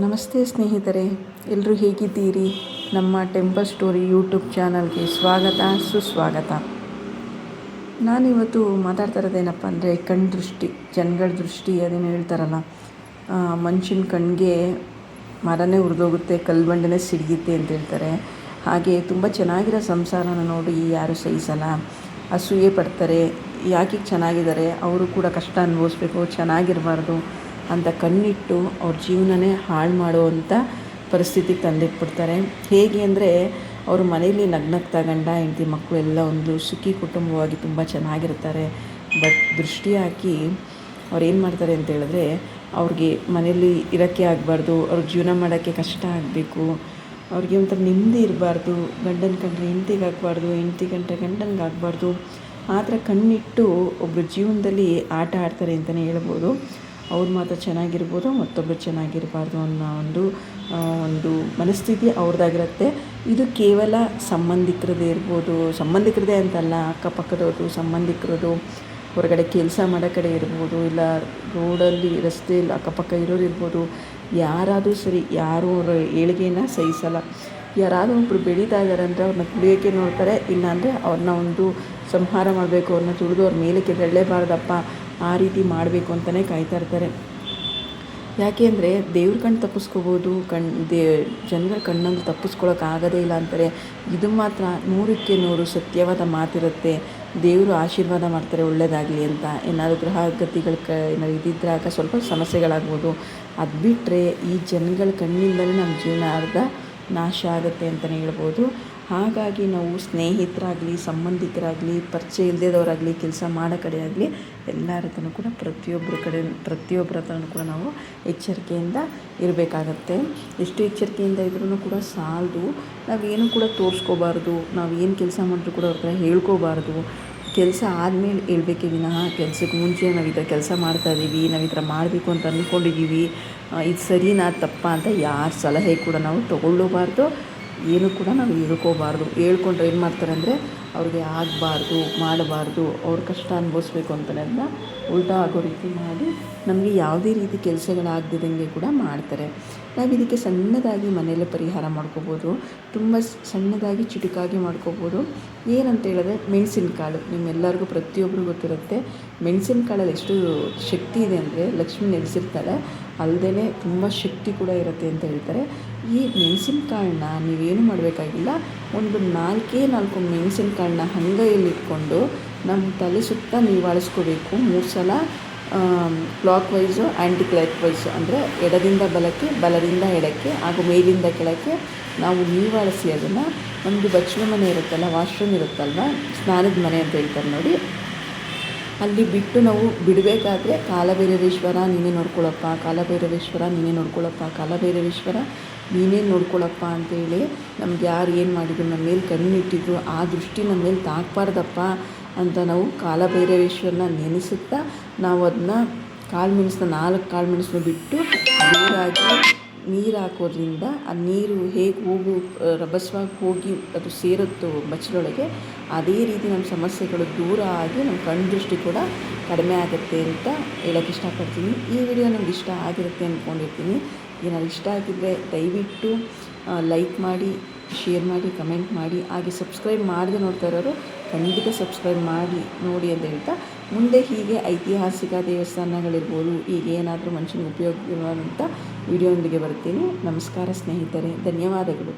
ನಮಸ್ತೆ ಸ್ನೇಹಿತರೆ, ಎಲ್ಲರೂ ಹೇಗಿದ್ದೀರಿ? ನಮ್ಮ ಟೆಂಪಲ್ ಸ್ಟೋರಿ ಯೂಟ್ಯೂಬ್ ಚಾನಲ್ಗೆ ಸ್ವಾಗತ ಸುಸ್ವಾಗತ. ನಾನಿವತ್ತು ಮಾತಾಡ್ತಾ ಇರೋದೇನಪ್ಪ ಅಂದರೆ ದೃಷ್ಟಿ, ಜನಗಳ ದೃಷ್ಟಿ. ಅದೇನು ಹೇಳ್ತಾರಲ್ಲ, ಮನುಷ್ಯನ ಕಣ್ಣಿಗೆ ಮರನೇ ಉರಿದೋಗುತ್ತೆ, ಕಲ್ಬಂಡೆನೇ ಸಿಡಿಯುತ್ತೆ ಅಂತ ಹೇಳ್ತಾರೆ. ಹಾಗೆ ತುಂಬ ಚೆನ್ನಾಗಿರೋ ಸಂಸಾರನ ನೋಡಿ ಯಾರು ಸಹಿಸಲ್ಲ, ಅಸೂಯೆ ಪಡ್ತಾರೆ. ಯಾಕೆ ಚೆನ್ನಾಗಿದ್ದಾರೆ, ಅವರು ಕೂಡ ಕಷ್ಟ ಅನುಭವಿಸ್ಬೇಕು, ಚೆನ್ನಾಗಿರಬಾರ್ದು ಅಂತ ಕಣ್ಣಿಟ್ಟು ಅವ್ರ ಜೀವನನೇ ಹಾಳು ಮಾಡುವಂಥ ಪರಿಸ್ಥಿತಿಗೆ ತಂದಿಟ್ಬಿಡ್ತಾರೆ. ಹೇಗೆ ಅಂದರೆ, ಅವರು ಮನೆಯಲ್ಲಿ ನಗ್ನಗ್ತಾ ಗಂಡ ಹೆಂಡತಿ ಮಕ್ಕಳು ಎಲ್ಲ ಒಂದು ಸುಖಿ ಕುಟುಂಬವಾಗಿ ತುಂಬ ಚೆನ್ನಾಗಿರ್ತಾರೆ. ಬಟ್ ದೃಷ್ಟಿ ಹಾಕಿ ಅವ್ರು ಏನು ಮಾಡ್ತಾರೆ ಅಂತ ಹೇಳಿದ್ರೆ, ಅವ್ರಿಗೆ ಮನೆಯಲ್ಲಿ ಇರೋಕ್ಕೆ ಆಗಬಾರ್ದು, ಅವ್ರಿಗೆ ಜೀವನ ಮಾಡೋಕ್ಕೆ ಕಷ್ಟ ಆಗಬೇಕು, ಅವ್ರಿಗೆ ಒಂಥರ ನೆಮ್ಮದಿ ಇರಬಾರ್ದು, ಗಂಡನ ಕಂಡ್ರೆ ಹೆಂಡ್ತಿಗೆ ಆಗಬಾರ್ದು, ಹೆಂಡ್ತಿ ಕಂಡ್ರೆ ಗಂಡನಿಗೆ ಆಗಬಾರ್ದು, ಆ ಥರ ಕಣ್ಣಿಟ್ಟು ಒಬ್ಬರ ಜೀವನದಲ್ಲಿ ಆಟ ಆಡ್ತಾರೆ ಅಂತಲೇ ಹೇಳ್ಬೋದು. ಅವ್ರು ಮಾತ್ರ ಚೆನ್ನಾಗಿರ್ಬೋದು, ಮತ್ತೊಬ್ಬರು ಚೆನ್ನಾಗಿರಬಾರ್ದು ಅನ್ನೋ ಒಂದು ಮನಸ್ಥಿತಿ ಅವ್ರದ್ದಾಗಿರುತ್ತೆ. ಇದು ಕೇವಲ ಸಂಬಂಧಿಕರದೇ ಇರ್ಬೋದು, ಸಂಬಂಧಿಕರದೇ ಅಂತಲ್ಲ, ಅಕ್ಕಪಕ್ಕದವ್ರದ್ದು, ಸಂಬಂಧಿಕರದು, ಹೊರಗಡೆ ಕೆಲಸ ಮಾಡೋ ಕಡೆ ಇರ್ಬೋದು, ಇಲ್ಲ ರೋಡಲ್ಲಿ ರಸ್ತೆಯಲ್ಲಿ ಅಕ್ಕಪಕ್ಕ ಇರೋರು ಇರ್ಬೋದು, ಯಾರಾದರೂ ಸರಿ, ಯಾರೂ ಅವ್ರ ಏಳಿಗೆನ ಸಹಿಸಲ್ಲ. ಯಾರಾದರೂ ಒಬ್ಬರು ಬೆಳೀತಾ ಇದ್ದಾರೆ ಅಂದರೆ ಅವ್ರನ್ನ ತುಳಿಯೋಕ್ಕೆ ನೋಡ್ತಾರೆ, ಇಲ್ಲಾಂದರೆ ಅವ್ರನ್ನ ಒಂದು ಸಂಹಾರ ಮಾಡಬೇಕು, ಅವ್ರನ್ನ ತುಳಿದು ಅವ್ರ ಮೇಲೆ ಕೆದಳಲೇಬಾರ್ದಪ್ಪ, ಆ ರೀತಿ ಮಾಡಬೇಕು ಅಂತಲೇ ಕಾಯ್ತಾ ಇರ್ತಾರೆ. ಯಾಕೆ ಅಂದರೆ ದೇವ್ರ ಕಣ್ಣು ತಪ್ಪಿಸ್ಕೋಬೋದು, ಜನಗಳ ಕಣ್ಣಲ್ಲಿ ತಪ್ಪಿಸ್ಕೊಳ್ಳೋಕ್ಕಾಗೋದೇ ಇಲ್ಲ ಅಂತಾರೆ. ಇದು ಮಾತ್ರ 100ಕ್ಕೆ 100 ಸತ್ಯವಾದ ಮಾತಿರುತ್ತೆ. ದೇವರು ಆಶೀರ್ವಾದ ಮಾಡ್ತಾರೆ ಒಳ್ಳೆಯದಾಗಲಿ ಅಂತ. ಏನಾದರೂ ಗ್ರಹ ಗತಿಗಳು ಏನಾದ್ರು ಇದ್ದಿದ್ರಾಗ ಸ್ವಲ್ಪ ಸಮಸ್ಯೆಗಳಾಗ್ಬೋದು. ಅದು ಬಿಟ್ಟರೆ ಈ ಜನಗಳ ಕಣ್ಣಿಂದಲೇ ನಮ್ಮ ಜೀವನ ಅರ್ಧ ನಾಶ ಆಗುತ್ತೆ ಅಂತಲೇ ಹೇಳ್ಬೋದು. ಹಾಗಾಗಿ ನಾವು ಸ್ನೇಹಿತರಾಗಲಿ, ಸಂಬಂಧಿಕರಾಗಲಿ, ಪರಿಚಯ ಇಲ್ಲದವರಾಗಲಿ, ಕೆಲಸ ಮಾಡೋ ಕಡೆ ಆಗಲಿ, ಎಲ್ಲರ ಹತ್ರನೂ ಕೂಡ ಪ್ರತಿಯೊಬ್ಬರ ಹತ್ರನೂ ಕೂಡ ನಾವು ಎಚ್ಚರಿಕೆಯಿಂದ ಇರಬೇಕಾಗತ್ತೆ. ಎಷ್ಟು ಎಚ್ಚರಿಕೆಯಿಂದ ಇದ್ರೂ ಕೂಡ ಸಾಲದು. ನಾವೇನು ಕೂಡ ತೋರಿಸ್ಕೋಬಾರ್ದು, ನಾವು ಏನು ಕೆಲಸ ಮಾಡಿದ್ರು ಕೂಡ ಅವ್ರ ಹತ್ರ ಹೇಳ್ಕೋಬಾರ್ದು. ಕೆಲಸ ಆದಮೇಲೆ ಹೇಳ್ಬೇಕೇ ವಿನಃ ಕೆಲಸಕ್ಕೆ ಮುಂಚೆ ನಾವು ಈ ಥರ ಕೆಲಸ ಮಾಡ್ತಾಯಿದ್ದೀವಿ, ನಾವು ಈ ಥರ ಮಾಡಬೇಕು ಅಂತ ಅಂದ್ಕೊಂಡಿದ್ದೀವಿ, ಇದು ಸರಿನಾ ತಪ್ಪಾ ಅಂತ ಯಾರ ಸಲಹೆ ಕೂಡ ನಾವು ತೊಗೊಳ್ಳಬಾರ್ದು, ಏನು ಕೂಡ ನಾವು ಹೇಳ್ಕೋಬಾರ್ದು. ಹೇಳ್ಕೊಂಡ್ರೆ ಏನು ಮಾಡ್ತಾರೆ ಅಂದರೆ, ಅವ್ರಿಗೆ ಆಗಬಾರ್ದು, ಮಾಡಬಾರ್ದು, ಅವ್ರ ಕಷ್ಟ ಅನುಭವಿಸ್ಬೇಕು ಅಂತಲೇ ಅದನ್ನ ಉಲ್ಟಾ ಆಗೋ ರೀತಿ ಮಾಡಿ ನಮಗೆ ಯಾವುದೇ ರೀತಿ ಕೆಲಸಗಳಾಗದಿದ್ದಂಗೆ ಕೂಡ ಮಾಡ್ತಾರೆ. ನಾವು ಇದಕ್ಕೆ ಸಣ್ಣದಾಗಿ ಮನೆಯಲ್ಲೇ ಪರಿಹಾರ ಮಾಡ್ಕೋಬೋದು, ತುಂಬ ಸಣ್ಣದಾಗಿ ಚಿಟುಕಾಗಿ ಮಾಡ್ಕೋಬೋದು. ಏನಂತ ಹೇಳಿದ್ರೆ, ಮೆಣಸಿನಕಾಳು ನಿಮ್ಮೆಲ್ಲರಿಗೂ ಪ್ರತಿಯೊಬ್ಬರಿಗೂ ಗೊತ್ತಿರುತ್ತೆ. ಮೆಣಸಿನಕಾಳಲ್ಲಿ ಎಷ್ಟು ಶಕ್ತಿ ಇದೆ ಅಂದರೆ, ಲಕ್ಷ್ಮಿ ನೆಲೆಸಿರ್ತಾಳೆ, ಅಲ್ಲದೇ ತುಂಬ ಶಕ್ತಿ ಕೂಡ ಇರುತ್ತೆ ಅಂತ ಹೇಳ್ತಾರೆ. ಈ ಮೆಣಸಿನಕಾಳನ್ನ ನೀವೇನು ಮಾಡಬೇಕಾಗಿಲ್ಲ, ಒಂದು 4 ಮೆಣಸಿನಕಾಳನ್ನ ಅಂಗೈಯಲ್ಲಿ ಇಟ್ಕೊಂಡು ನಮ್ಮ ತಲೆ ಸುತ್ತ ನೀವಾಳಿಸ್ಕೋಬೇಕು 3 ಸಲ. ಕ್ಲಾಕ್ ವೈಸು, ಆ್ಯಂಟಿ ಕ್ಲಾಕ್ ವೈಸು, ಅಂದರೆ ಎಡದಿಂದ ಬಲಕ್ಕೆ, ಬಲದಿಂದ ಎಡಕ್ಕೆ ಹಾಗೂ ಮೇಲಿಂದ ಕೆಳಕ್ಕೆ ನಾವು ನೀವಾಳಿಸಿ ಅದನ್ನು ನಮ್ಮದು ಬಚ್ಚಲ ಮನೆ ಇರುತ್ತಲ್ಲ, ವಾಶ್ರೂಮ್ ಇರುತ್ತಲ್ವ, ಸ್ನಾನದ ಮನೆ ಅಂತ ಹೇಳ್ತಾರೆ ನೋಡಿ, ಅಲ್ಲಿ ಬಿಟ್ಟು ನಾವು ಬಿಡಬೇಕಾದ್ರೆ ಕಾಲಭೈರವೇಶ್ವರ ನೀನೇ ನೋಡ್ಕೊಳ್ಳಪ್ಪ, ಕಾಲಭೈರವೇಶ್ವರ ನೀನೇ ನೋಡ್ಕೊಳ್ಳಪ್ಪ, ಕಾಲಭೈರವೇಶ್ವರ ನೀನೇ ನೋಡ್ಕೊಳ್ಳಪ್ಪ ಅಂತೇಳಿ ನಮ್ಗೆ ಯಾರು ಏನು ಮಾಡಿದ್ರು, ನಮ್ಮ ಮೇಲೆ ಕಣ್ಣಿಟ್ಟಿದ್ರು, ಆ ದೃಷ್ಟಿ ನಮ್ಮ ಮೇಲೆ ತಾಕಬಾರ್ದಪ್ಪ ಅಂತ ನಾವು ಕಾಲಭೈರವೇಶ್ವರನ ನೆನೆಸುತ್ತಾ ನಾವು ಅದನ್ನ 4 ಕಾಳುಮೆಣಸನ್ನ ಬಿಟ್ಟು ದೂರಾಗಿ ನೀರು ಹಾಕೋದ್ರಿಂದ ಆ ನೀರು ಹೇಗೆ ರಭಸವಾಗಿ ಹೋಗಿ ಅದು ಸೇರುತ್ತೋ ಬಚ್ಚಲೊಳಗೆ, ಅದೇ ರೀತಿ ನಮ್ಮ ಸಮಸ್ಯೆಗಳು ದೂರ ಆಗಿ ನಮ್ಮ ಕಣ್ಣು ದೃಷ್ಟಿ ಕೂಡ ಕಡಿಮೆ ಆಗುತ್ತೆ ಅಂತ ಹೇಳೋಕ್ಕೆ ಇಷ್ಟಪಡ್ತೀನಿ. ಈ ವಿಡಿಯೋ ನಮ್ಗೆ ಇಷ್ಟ ಆಗಿರುತ್ತೆ ಅಂದ್ಕೊಂಡಿರ್ತೀನಿ. ಏನಾದ್ರು ಇಷ್ಟ ಆಗಿದ್ದರೆ ದಯವಿಟ್ಟು ಲೈಕ್ ಮಾಡಿ, ಶೇರ್ ಮಾಡಿ, ಕಮೆಂಟ್ ಮಾಡಿ. ಹಾಗೆ ಸಬ್ಸ್ಕ್ರೈಬ್ ಮಾಡದೆ ನೋಡ್ತಾ ಇರೋರು ಖಂಡಿತ ಸಬ್ಸ್ಕ್ರೈಬ್ ಮಾಡಿ ನೋಡಿ ಅಂತ ಹೇಳ್ತಾ, ಮುಂದೆ ಹೀಗೆ ಐತಿಹಾಸಿಕ ದೇವಸ್ಥಾನಗಳಿರ್ಬೋದು, ಈಗ ಏನಾದರೂ ಮನುಷ್ಯನಿಗೆ ಉಪಯೋಗವಾದಂಥ ವಿಡಿಯೋದೊಂದಿಗೆ ಬರ್ತೀನಿ. ನಮಸ್ಕಾರ ಸ್ನೇಹಿತರೆ, ಧನ್ಯವಾದಗಳು.